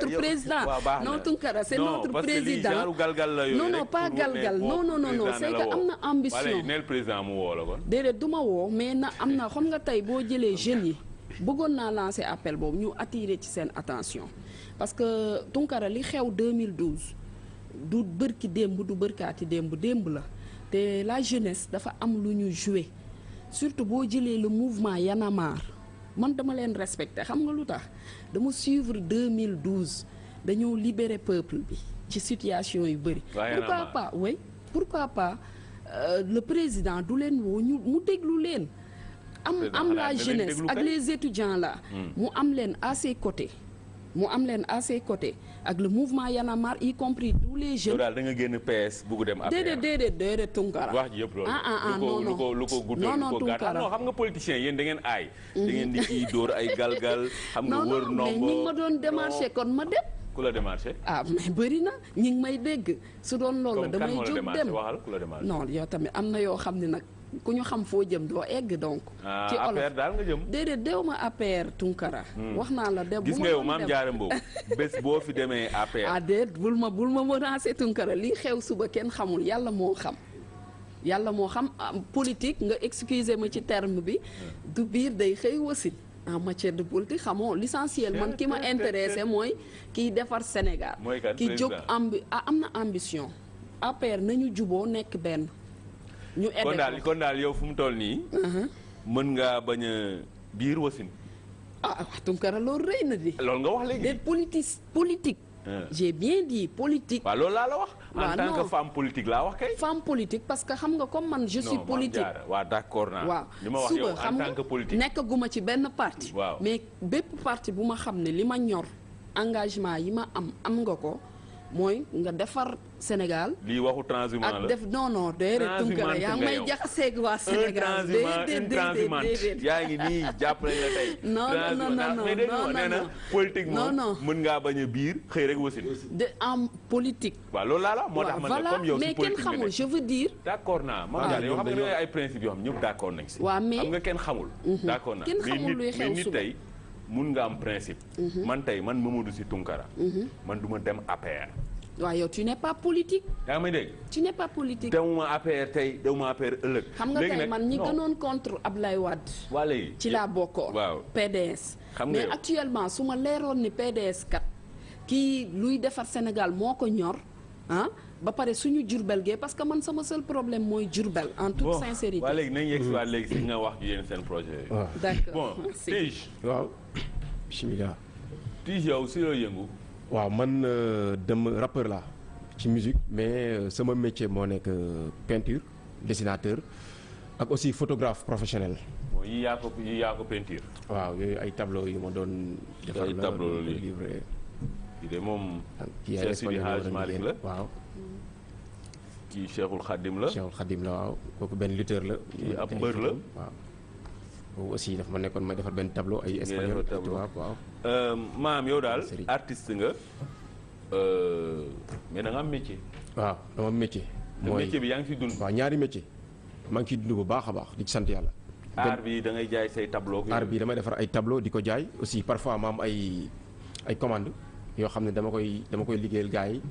notre président non Tounkara c'est notre président non pas galgal non c'est que am na ambition neel président mu woo la kon déedéet du ma woo mais na am na xam nga tey boo jëlee jeunes yi bëggoon naa lancer appel boobu ñu attirer ci seen attention parce que Tounkara li xew 2012 du bërki démb du bërkaati démb la te la jeunesse dafa am lu ñu jouer surtout boo jëlee le mouvement Y'en a marre man dama leen respecté xam nga lu tax dama suivre 2012 dañoo libérer peuple bi ci situation yu bëri pourquoi pas le président du leen woo ñu mu déglu leen am la jeunesse ak les étudiants là mu am leen à ses côtés ak le mouvement Y'en a marre y compris tous les jeunes. daal da nga génn PS bugg dem APR. déedéet Tounkara. wax ji yëpp loolu. lu ko guddal lu ko gàttal non xam nga politiciens yéen da ngeen aay. da ngeen di kii dóor ay galgal. xam nga wër nombo mais ñi ngi ma doon démarché kon ma dem. ku la démarché. mais bëri na ñi ngi may dégg su doon loolu la damay jóg dem waxal ku la démarché. non yow tamit am na yoo xam ne nag. ku ñu xam foo jëm doo egg donc. ci olof APR daal nga jëm. déedéet dew ma APR Tounkara. wax naa la de bu ma gis nga yow maam Diarra Mbow bés boo fi demee APR. déet bul ma menacé Tounkara lii xew suba kenn xamul yàlla moo xam. Politique nga excuser ma ci terme bi. du biir day xëy wasin en matière de politique xamoo l'essentiel man ki ma intéressé mooy kiy defar Sénégal. mooy kan ki jóg am na ambition. APR nañu juboo nekk benn. ñu kon daal yow fu mu toll nii. mën ngaa bañ a biir wasin. wax Tounkara loolu rëy na di. loolu nga wax léegi. des politique. j'ai bien dit politique. waaw loolu laa la wax. en tant que femme politique laa wax kay. femme politique parce que xam nga comme man je suis politique. waaw d'accord naa. waaw li ma wax yow en tant que politique nekk guma ci benn parti. waaw mais bépp parti bu ma xam ne li ma ñor engagement yi ma am nga ko. mooy nga defar Sénégal. lii waxu transhumant la ak def non déedéet Tounkara yaa ngi may jaxaseeg waa Sénégal. déedéet yaa ngi nii jàppale la tey. non nee na politique moom mën ngaa bañ a biir xëy rek wasin. en politique. waaw loolu laa la moo tax man comme yow si politique mais kenn xamul je veux dire. d'accord naa moom daal yow xam nga ne ay principe yoo xam ñëpp d'accord nañ si. waaw mais xam nga kenn xamul. d'accord naa kenn xamul luy xew mais nit tey. mun nga am principe. man tey man Mamadou Sy Tounkara. man du ma dem APR. waaw yow tu n'es pas politique. yaa ngi may dégg. tu n'es pas politique. demuma APR tey demuma APR ëllëg. xam nga tey man ñi gënoon contre Ablaye Wade. waa léegi ci laa bokkoon. waaw PDS. xam nga mais actuellement su ma leeroon ni PDS kat kii luy defar Sénégal moo ko ñor ba pare suñu Jurbel gee parce que man sama seul problème mooy Jurbel en toute sincérité. waa léegi nañ yegg si waa léegi si nga wax ji yéen seen projet yi. d'accord bon Tige. waaw bismillah. Tige yow si loo yëngu. waaw man dem rappeur la ci musique mais sama métier moo nekk peinture dessinateur ak aussi photographe professionnel. bon yi yaa ko peinture. waaw yooyu ay tableau yu ma doon. defar ay tableau la livré. kii de moom. kii Cheikh Sidi Hadj Malick la waaw. kii Cheikhul Khadim la. Cheikhul Khadim la waaw kooku benn lutteur la. kii ab mbër la waaw. boobu aussi dafa ma nekkoon may defar benn tableau ay espagnol tubaab waaw. maam yow daal artiste nga mais da nga am métier. waaw dama métier. mooy métier bi yaa ngi fi dund. waaw ñaari métier maa ngi ciy dund bu baax a baax di ci sant yàlla. art bi da ngay jaay say tableau. art bi damay defar ay tableau di ko jaay aussi parfois ma am ay commande yoo xam ne dama koy liggéeyal gars yi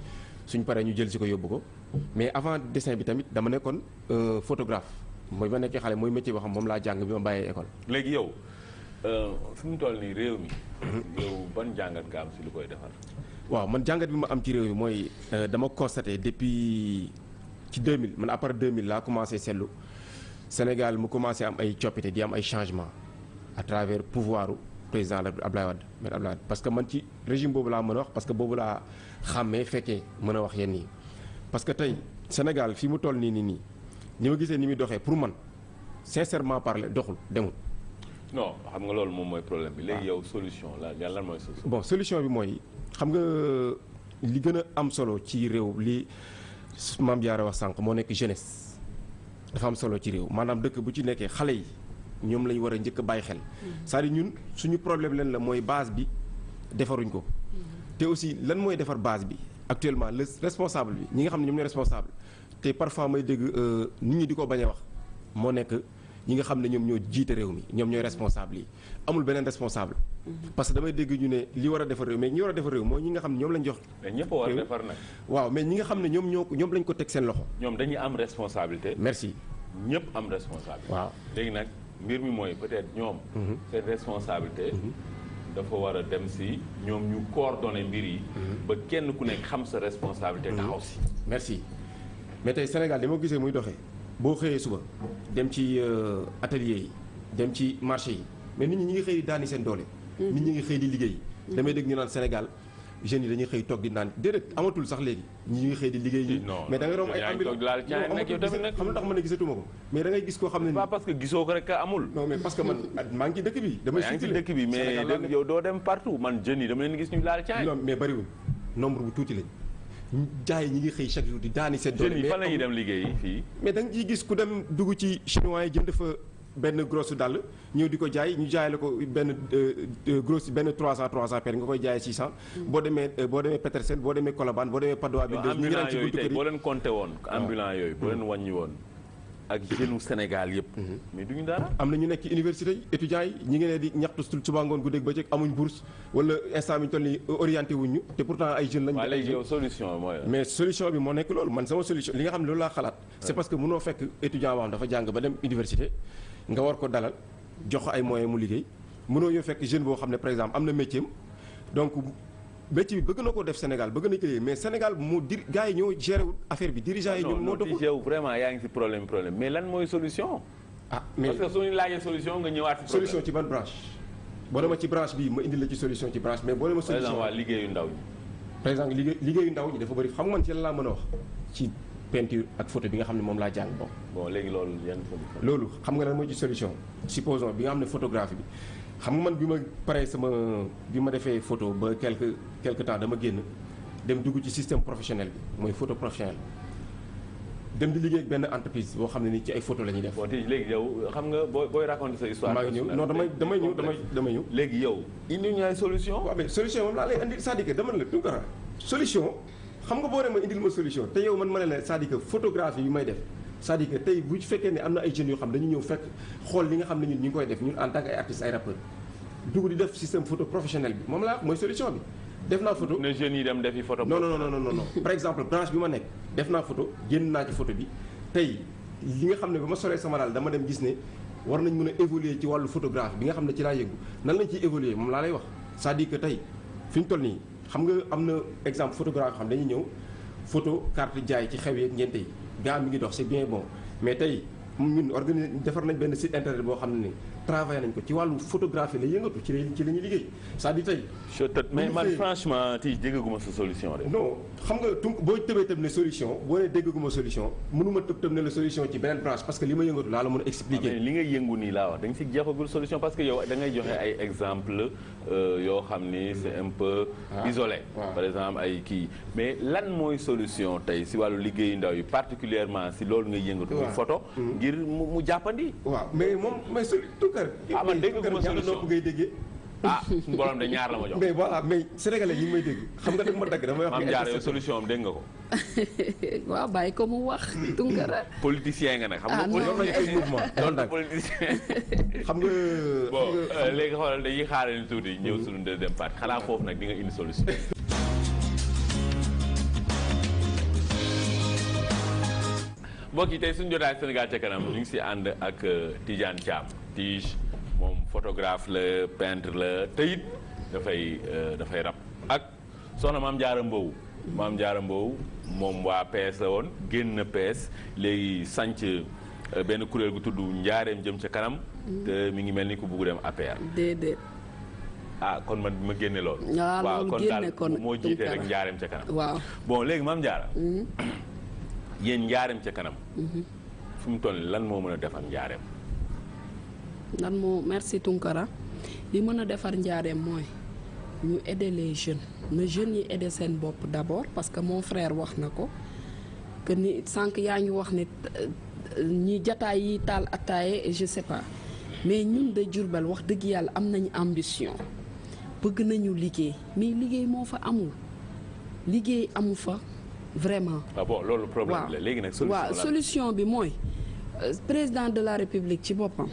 suñ paree ñu jël si ko yóbbu ko mais avant dessin bi tamit dama nekkoon photographe. mooy ma nekkee xale mooy métier boo xam moom laa jàng bi ma bàyyee école. léegi yow fi mu toll nii réew mi. yow ban jàngat nga am si lu koy defar. waaw man jàngat bi ma am ci réew mi mooy dama constaté depuis ci 2000 man à part 2000 laa commencé seetlu Sénégal mu commencé am ay coppite di am ay changement à travers pouvoiru président Abdoulaye Wade maître Abdoulaye Wade parce que man ci régime boobu laa mën a wax parce que boobu laa xàmmee fekkee mën a wax yenn yi parce que tey Sénégal fi mu toll nii ni ma gisee ni muy doxee pour man sincèrement parler doxul demul. non xam nga loolu moom mooy problème bi. léegi yow solution la lan mooy solution. bon solution bi mooy xam nga li gën a am solo ci réew li Mame Diarra wax sànq moo nekk jeunesse dafa am solo ci réew maanaam dëkk bu ci nekkee xale yi ñoom lañ war a njëkk a bàyyi xel. c'est-à-dire ñun suñu problème leen la mooy base bi defaruñ ko. te aussi lan mooy defar base bi actuellement le responsable bi ñi nga xam ne ñoom ñooy responsable. te parfois may dégg nit ñi di ko bañ a wax moo nekk ñi nga xam ne ñoom ñoo jiite réew mi ñoom ñooy responsable yi amul beneen responsable. parce que damay dégg ñu ne li war a defar réew mais ñi war a defar réew mooy ñi nga xam ne ñoom lañ jox. mais ñëpp war a defar nag. waaw mais ñi nga xam ne ñoom lañ ko teg seen loxo. ñoom dañuy am responsabilité. merci. ñëpp am responsabilité. waaw léegi nag mbir mi mooy peut-être ñoom. seen responsabilité. dafa war a dem si ñoom ñu coordonner mbir yi. ba kenn ku nekk xam sa responsabilité taxaw si. merci mais tey Sénégal dama gisee muy doxee boo xëyee suba dem ci atelier yi dem ci marché yi mais nit ñi ngi xëy di daani seen doole. nit ñi ngi xëy di liggéey. damay dégg ñu naan Sénégal jeunes yi dañuy xëy toog di naan déedéet amatul sax léegi ñi ngi xëy di liggéey. mais da ngay romb ay ambulant xam nga tax ma ne gisatuma ko mais da ngay gis koo xam ne. pas parce que gisoo ko rek amul. non mais parce que man maa ngi ci dëkk bi. damay yaa ngi ci dëkk bi mais yow doo dem partout man jeunes yi dama leen gis ñu laal caay. non mais bariwul nombre bu tuuti lañ jaay ñi ngi xëy chaque jour di daani seen doole. jeunes yi fan la ñuy dem liggéey fii. mais da nga ciy gis ku dem dugg ci chinois yi jënd fa benn grosse dàll ñëw di ko jaay ñu jaay la ko benn grosse benn 300 paire nga koy jaayee 600. boo demee Petersen boo demee Colobane boo demee Padoa bi. ñu ngi ci buntu kër yi boo leen compté woon. ambulant yooyu boo leen wàññi woon. ak jeune Sénégal yëpp. mais duñu dara. am na ñu nekk ci université yi étudiants yi ñi ngi ne di ñaxtu suba ngoon guddeeg bëccëg amuñ bourse wala instant bi ñu toll nii orienté wuñ ñu te pourtant ay jeunes lañ. waaw léegi yow solution mooy la. mais solution bi moo nekk loolu man sama solution li nga xam ne loolu laa xalaat. c'est parce que mënoo fekk étudiant boo xam dafa jàng ba dem université nga war ko dalal jox ay moyens mu liggéey mënoo ñëw fekk jeune boo xam ne par exemple am na métier donc. métier bi bëgg na ko def Sénégal bëgg na ko mais Sénégal moo gars yi ñoo géré affaire bi dirigeants yi ñoom moo doxul. yow vraiment yaa ngi ci problème mais lan mooy solution. mais parce que suñu laajee solution nga ñëwaat ci solution ci ban branche. boo demee ci branche bi ma indi la ci solution ci branche mais boo demee solution par exemple waa liggéeyu ndaw ñi. par exemple liggéeyu ndaw ñi dafa bëri xam nga man ci la laa mën a wax ci peinture ak photo bi nga xam ne moom laa jàng bon léegi loolu yan solution. loolu xam nga lan mooy ci solution supposons bi nga xam ne photographie bi. xam nga man bi ma paree bi ma defee photo ba quelque temps dama génn dem dugg ci système professionnel bi mooy photo professionnel dem di liggéey ak benn entreprise boo xam ne ni ci ay photo la ñuy def. bon léegi yow xam nga booy raconter sa histoire. maa ngi ñëw non damay ñëw. léegi yow indi ñu ay solution. waaw mais solution moom laa lay indi c'est-à-dire que dama ne la Tounkara solution xam nga boo demee indil ma solution te yow man ma ne la c'est-à-dire que photographie yi may def. c'est-à-dire que tey bu fekkee ne am na ay jeunes yoo xam dañu ñëw fekk xool li nga xam ne ñun ñu ngi koy def ñun en tant que ay artistes ay rappeurs dugg di def système photo professionnel bi moom laa mooy solution bi def naa photo. ne jeunes yi dem defi photo. non par exemple branche bi ma nekk def naa photo génn naa ci photo bi tey li nga xam ne ba ma solee sama daal dama dem gis ne war nañ mën a évoluer ci wàllu photographe bi nga xam ne ci laa yëngu nan lañ ciy évoluer moom laa lay wax c'est-à-dire que tey fi ñu toll nii xam nga am na exemple photographe yoo xam dañuy ñëw photo carte jaay ci xew yeeg ngénte yi gaa mi ngi dox c'est bien bon mais tey ñun defar nañ benn site internet boo xam ne travaillé nañ ko ci wàllu photographie la yëngatu ci la ñuy liggéey c'est-à-dire tey. mais man franchement tey déggaguma sa solution rek. non xam nga boo tëbee ne solution boo nee déggaguma solution mënuma tëb ne la solution ci beneen branche parce que li ma yëngatu laa la mën a expliquer. mais li nga yëngu nii laa wax da nga si jeexagul solution parce que yow da ngay joxe ay exemple yoo xam ni c'est un peu isolé. par exemple ay kii mais lan mooy solution tey si wàllu liggéeyu ndaw yi particulièrement si loolu nga yëngatu. photo ngir mu jàppandi. waaw mais moom mais man dégg nga ma solution ngay déggee. suñu borom de ñaar la ma jox. mais voilà mais sénégalais yi may dégg xam nga dag ma dagg damay wax. Mame Diarra yow solution am dégg nga ko. waaw bàyyi ko mu wax Tounkara. politicien nga nag. xam nga loolu lañ ay mouvement loolu nag politicien. xam nga. bon léegi xoolal dañuy xaaral ni tuuti ñëw suñu deuxième partie xanaa foofu nag di nga indi solution. mbokk yi tey suñu jotaay Sénégal ca kanam ñu ngi si ànd ak Tidiane Thiam Tige moom photographe la peintre la te it dafay rap ak soxna Mame Diarra Mbow. Mame Diarra Mbow moom waa PS la woon génn na PS léegi sanc benn kuréel gu tudd Njaareem jëm ca kanam. te mi ngi mel ni ku bugg dem APR. déedéet. ah kon man ma génne loolu. waaw kon daal moo jiite rek Njaareem ca kanam. waaw bon léegi Mame Diarra. yéen Njaareem ca kanam. fu mu toll lan moo mën a defar Njaareem. lan moo merci Tounkara li mën a defar Njaareem mooy ñu aider les jeunes na jeunes yi aider seen bopp d'abord parce que mon frère wax na ko que ni sànq yaa ngi wax ni ñi jataay yi taal attaaye je sais pas mais ñun de Diourbel wax dëgg yàlla am nañu ambition bëgg nañu liggéey mais liggéey moo fa amul liggéey amu fa vraiment. ah bon loolu problème la léegi nag. solution bi mooy président de la république ci boppam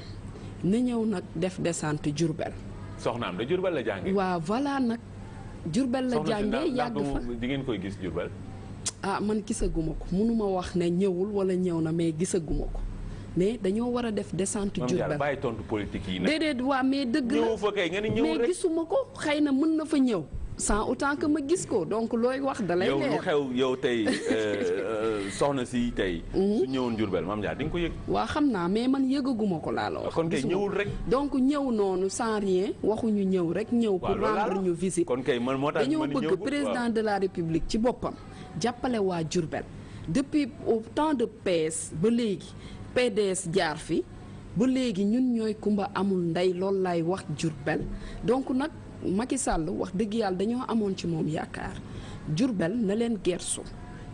na ñëw nag def descente Diourbel. soxnaam de Diourbel la jàngee. waaw voilà nag. Diourbel la jàngee yàgg fa di ngeen koy gis Diourbel. man gisaguma ko mënuma wax ne ñëwul wala ñëw na mais gisaguma ko mais dañoo war a def descente Diourbel. bàyyi tontu politique yi nag. déedéet waa mais dëgg la ñëw fa kay nga ni ñëw rek mais gisuma ko xëy na mën na fa ñëw. sans autant que ma gis ko donc looy wax da lay leer. yow lu xew yow tey soxna si tey. su ñëwoon Diourbel Mame Diarra di nga ko yëg. waa xam naa mais man yëgaguma ko laa la wax. kon kay ñëwul rek. donc ñëw noonu sans rien waxuñu ñëw rek ñëw. pour rendre ñu visite. kon kay man moo tax dañoo bëgg président de la république ci boppam jàppale waa Diourbel depuis au temps de PS ba léegi PDS jaar fi ba léegi ñun ñooy kumba amul ndey loolu laay wax Diourbel donc nag. Macky Sall wax dëgg yàlla dañoo amoon ci moom yaakaar Diourbel na leen gersu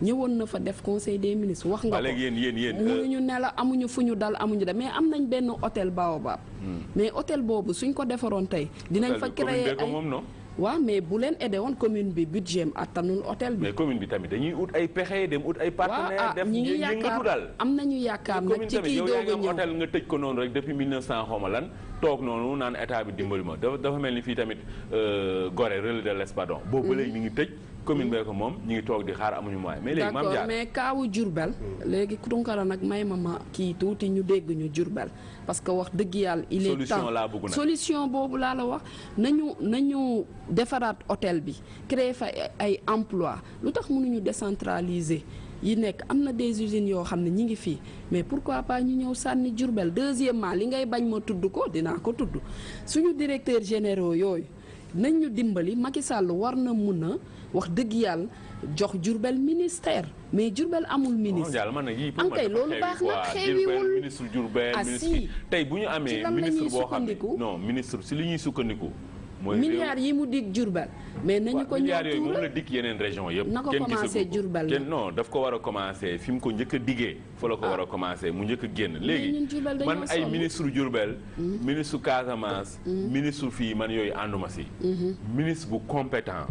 ñëwoon na fa def conseil des ministres wax nga ko mënuñu ne la amuñu fu ñu dal amuñu da mais am nañ benn hôtel Baobab mais hôtel boobu suñ ko defaroon tey dinañ fa créer ay waaw mais bu leen aidé woon commune bi budget am attanul hôtel bi. mais commune bi tamit dañuy ut ay pexe dem ut ay partenaires. def ñi ngi yaakaar am nañu yaakaar nag ci kii doog a ñëw hôtel nga tëj ko noonu rek depuis 1900 xaw ma lan toog noonu naan état bi dimbali ma dafa mel ni fii tamit Gorée relais de l'Espadon. boobu ba léegi ñu ngi tëj commune bee ko moom ñu ngi toog di xaar amuñu moyen. mais léegi Mame Diarra d'accord mais kaawu Diourbel. léegi Tounkara nag may ma kii tuuti ñu dégg ñu Diourbel parce que wax dëgg yàlla il est temps solution boobu laa la wax nañu defaraat hôtel bi créer fa ay emploi lu tax mënuñu décentraliser yi nekk am na des usines yoo xam ne ñi ngi fii mais pourquoi pas ñu ñëw sànni Diourbel deuxièmement li ngay bañ ma tudd ko dinaa ko tudd suñu directeur généraux yooyu nañ ñu dimbali Macky Sall war na mun a wax dëgg yàlla jox Diourbel ministère mais Diourbel amul ministre am kay loolu baax na xeewiwul ministre Diourbel ministre tey bu ñu amee ministre boo xam ne non ministre si li ñuy sukkandiku milliards yi mu dig Diourbel mais nañu ko ñëw milliards yooyu moom la dig yeneen région yëpp na ko commencé Diourbel la non daf ko war a commencé fi mu ko njëkk a diggee fa la ko war a commencé mu njëkk a génn léegi man ay ministre Diourbel ministre Casamance ministre fii man yooyu ànduma si ministre bu compétent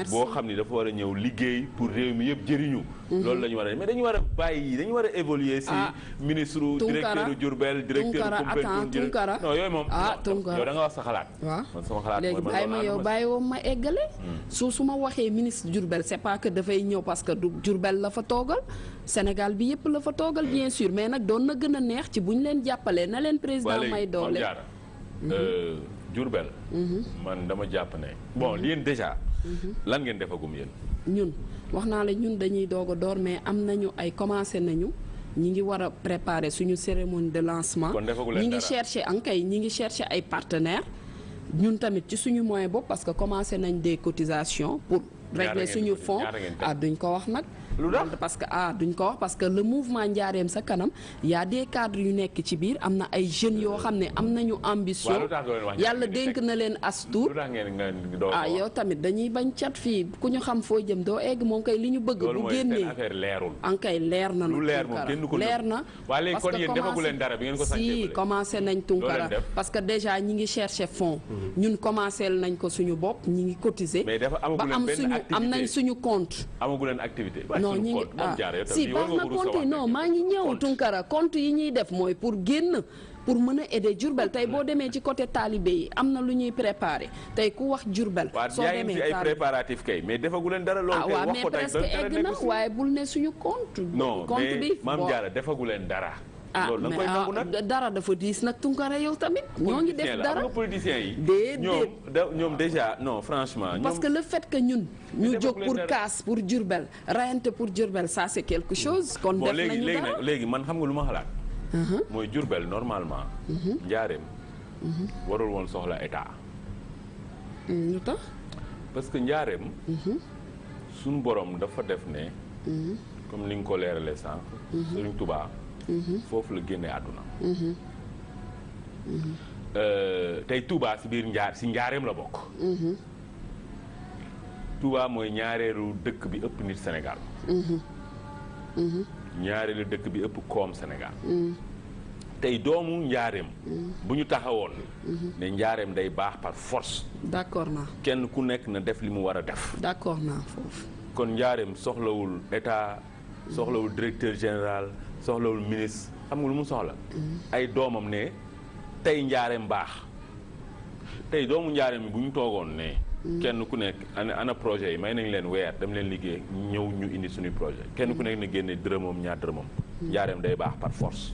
boo xam ni dafa war a ñëw liggéey pour réew mi yëpp jëriñu loolu la ñu war a mais dañu war a bàyyi dañu war a évoluer si ministre directeur Diourbel directeur Koumpentoum non yooyu moom yow da nga wax sa xalaat waaw man sama xalaat léegi bàyyi ma yow bàyyi woo ma eggale su ma waxee ministre Diourbel c'est pas que dafay ñëw parce que du Diourbel la fa toogal Sénégal bi yëpp la fa toogal bien sûr mais nag doon na gën a neex ci bu ñu leen jàppalee na leen président may doole Diourbel man dama jàpp ne bon yéen déjà lan ngeen defagum yéen ñun wax naa la ñun dañuy doog a door mais am nañu ay commencé nañu ñi ngi war a préparer suñu cérémonie de lancement ñi ngi chercher ankay ñi ngi chercher ay partenaires ñun tamit ci suñu moyen bopp parce que commencé nañ des cotisations pour régler suñu fonds duñ ko wax nag parce que duñ ko wax parce que le mouvement Njaareem sa kanam y a des cadres yu nekk ci biir am na ay jeunes yoo xam ne am nañu ambition yàlla dénk na leen as tuut yow tamit dañuy bañ cat fii ku ñu xam foo jëm doo egg moom kay li ñu bëgg bu génnee ankay leer na leer na parce que si commencé nañ Tunkara parce que déjà ñi ngi chercher fonds ñun commencé nañ ko suñu bopp ñi ngi cotiser ba am nañ suñu compte non ñi ngi si baax na compte non maa ngi ñëw Tunkara compte yi ñuy def mooy pour génn pour mën a aider Diourbel tey boo demee ci côté talibé yi am na lu ñuy préparer tey ku wax Diourbel soo demee ci ay préparatifs kay mais defagu leen dara loolu waaw mais presque egg na waaye bul ne suñu compte compte bi Mame Diarra defagu leen dara mais dara dafa diis nag Tunkara yow tamit ñoo ngi def dara nga politiciens yi déedéet ñoom déjà non franchement parce que le fait que ñun ñu jóg pour casse pour Diourbel rayante pour Diourbel ça c'est quelque chose kon def nañu dara léegi man xam nga lu ma xalaat mooy Diourbel normalement Njaareem warul woon soxla état lu tax parce que Njaareem suñu borom dafa def ne comme ni nga ko leeralee sànq Sëriñ Tuubaa foofu la génnee àdduna tey Touba si biir njaareem la bokk Touba mooy ñaareelu dëkk bi ëpp nit Sénégal ñaareelu dëkk bi ëpp koom Sénégal tey doomu njaareem bu ñu taxawoon ne njaareem day baax par force d'accord naa kenn ku nekk na def li mu war a def d'accord naa foofu kon njaareem soxlawul état soxlawul directeur général soxlawul ministre xam nga lu mu soxla. ay doomam ne tey njaareem baax tey doomu njaareem bi bu ñu toogoon ne. kenn ku nekk ana projet yi may nañ leen weer dem leen liggéey ñëw ñu indi suñuy projet kenn ku nekk na génne dërëmam ñaar dërëmam. njaareem day baax par force.